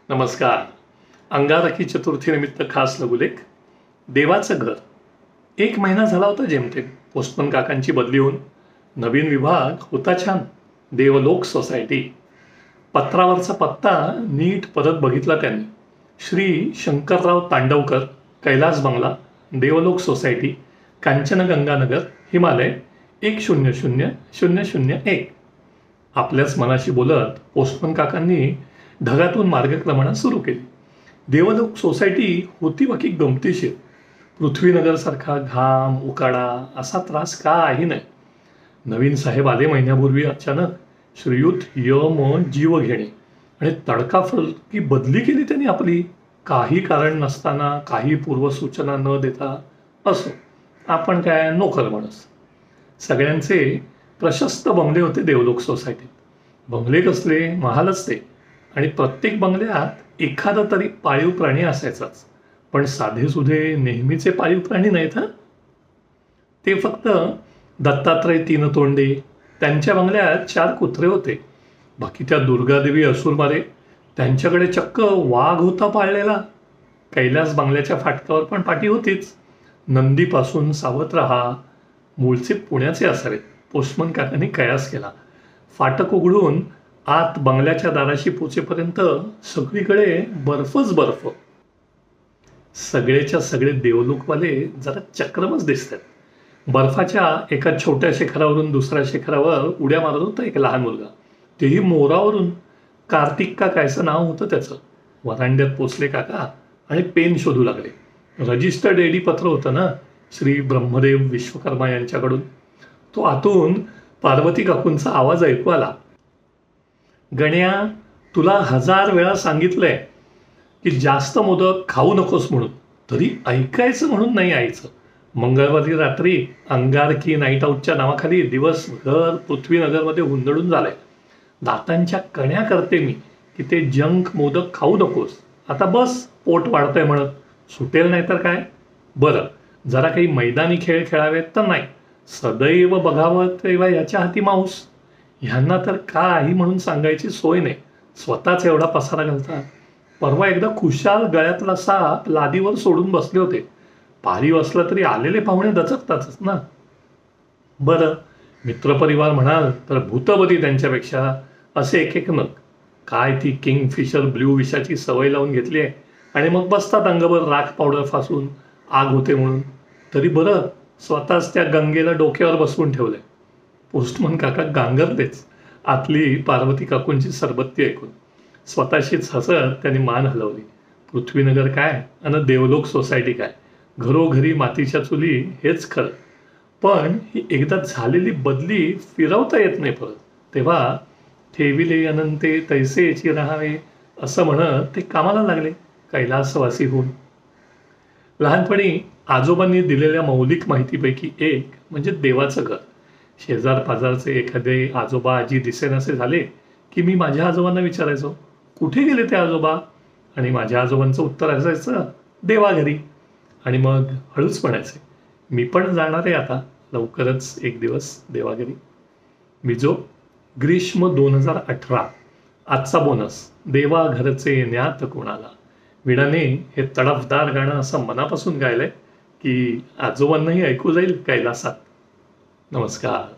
नमस्कार. अंगारकी चतुर्थीनिमित्त खास लघुलेख. देवाचं घर. 1 महिना झाला होता जेमतेम. पोस्टमन काकांची बदली होऊन नवीन विभाग होता छान. देवलोक सोसायटी. पत्रावरचा पत्ता नीट परत बघितला त्यांनी. श्री शंकरराव तांडवकर, कैलास बंगला, देवलोक सोसायटी, कांचनगंगा नगर, हिमालय 1000001. आपल्याच मनाशी बोलत पोस्टमन काकांनी ढगातून मार्गक्रमणा सुरू केली. देवलोक सोसायटी होती बाकी गमतीशीर. पृथ्वीनगरसारखा घाम उकाडा असा त्रास काही नाही. नवीन साहेब आले महिन्यापूर्वी अचानक. श्रीयुत म जीव घेणे आणि तडकाफडकी बदली केली त्यांनी आपली. काही कारण नसताना, काही पूर्वसूचना न देता. असो, आपण काय नोकर माणूस. सगळ्यांचे प्रशस्त बंगले होते देवलोक सोसायटीत. बंगले कसले, महालच ते. आणि प्रत्येक बंगल्यात एखादा तरी पाळीव प्राणी असायचाच. पण साधेसुधे नेहमीचे पाळीव प्राणी नाहीत हा. ते फक्त दत्तात्रय तीन तोंडे. त्यांच्या बंगल्यात 4 कुत्रे होते. बाकी त्या दुर्गादेवी असुरमारे, त्यांच्याकडे चक्क वाघ होता पाळलेला. कैलास बंगल्याच्या फाटकावर पण पाटी होतीच. नंदीपासून सावध राहा. मूळचे पुण्याचे असावेत. पोस्टमन काकांनी कयास केला. फाटक उघडून आत बंगल्याच्या दाराशी पोचेपर्यंत सगळीकडे बर्फच बर्फ. सगळेच्या सगळे देवलोकवाले जरा चक्रमच दिसतात. बर्फाच्या एका छोट्या शिखरावरून दुसऱ्या शिखरावर उड्या मारत होता एक लहान मुलगा. तेही मोरावरून. कार्तिक का कायचं नाव होतं त्याचं. वरांड्यात पोचले काका आणि पेन शोधू लागले. रजिस्टर्ड एडी पत्र होतं ना, श्री ब्रह्मदेव विश्वकर्मा यांच्याकडून. तो आतून पार्वती काकूंचा आवाज ऐकू आला. गण्या, तुला 1000 वेळा सांगितलंय की जास्त मोदक खाऊ नकोस म्हणून, तरी ऐकायचं म्हणून नाही यायचं. मंगळवारी रात्री अंगारकी नाईट आऊटच्या नावाखाली दिवसभर पृथ्वीनगरमध्ये हुंदडून झालंय. दातांच्या कण्या करते मी की ते जंक मोदक खाऊ नकोस. आता बस, पोट वाढतंय म्हणत. सुटेल नाही तर काय. बरं, जरा काही मैदानी खेळ खेळावेत तर नाही. सदैव बघावं तेव्हा याच्या हाती माऊस. ह्यांना तर काही म्हणून सांगायची सोय नाही. स्वतःच एवढा पसारा घालतात. परवा एकदा खुशाल गळ्यातला साप लादीवर सोडून बसले होते. पारीव असला तरी आलेले पाहुणे दचकतातच ना. बरं, मित्रपरिवार म्हणाल तर भूतबधी त्यांच्यापेक्षा असे एक नग. काय ती किंगफिशर ब्ल्यू विषाची सवय लावून घेतली आहे आणि मग बसतात अंगभर राख पावडर फासून. आग होते म्हणून. तरी बरं, स्वतःच त्या गंगेला डोक्यावर बसवून ठेवलंय. पोस्टमन काका गांगरलेच आतली पार्वती काकूंची सरबत्ती ऐकून. स्वतःशीच हसत त्यांनी मान हलवली. पृथ्वीनगर काय आणि देवलोक सोसायटी काय, घरोघरी मातीच्या चुली हेच खरं. पण ही एकदा झालेली बदली फिरवता येत नाही परत. तेव्हा ठेविले अनंते तैसेची राहावे असं म्हणत ते कामाला लागले कैलासवासी होऊन. लहानपणी आजोबांनी दिलेल्या मौलिक माहितीपैकी एक म्हणजे देवाचं घर. शेजार पाजारचे एखादे आजोबा आजी दिसेनासे झाले की मी माझ्या आजोबांना विचारायचो, कुठे गेले ते आजोबा? आणि माझ्या आजोबांचं उत्तर असायचं, देवाघरी. आणि मग हळूच म्हणायचे, मी पण जाणार आहे आता लवकरच एक दिवस देवाघरी. मिजो, ग्रीष्म 2018. आजचा बोनस. देवा घरचे न्यात कोणाला. विणाने हे तडफदार गाणं असं मनापासून गायलंय की आजोबांनाही ऐकू जाईल कैलासात. नमस्कार.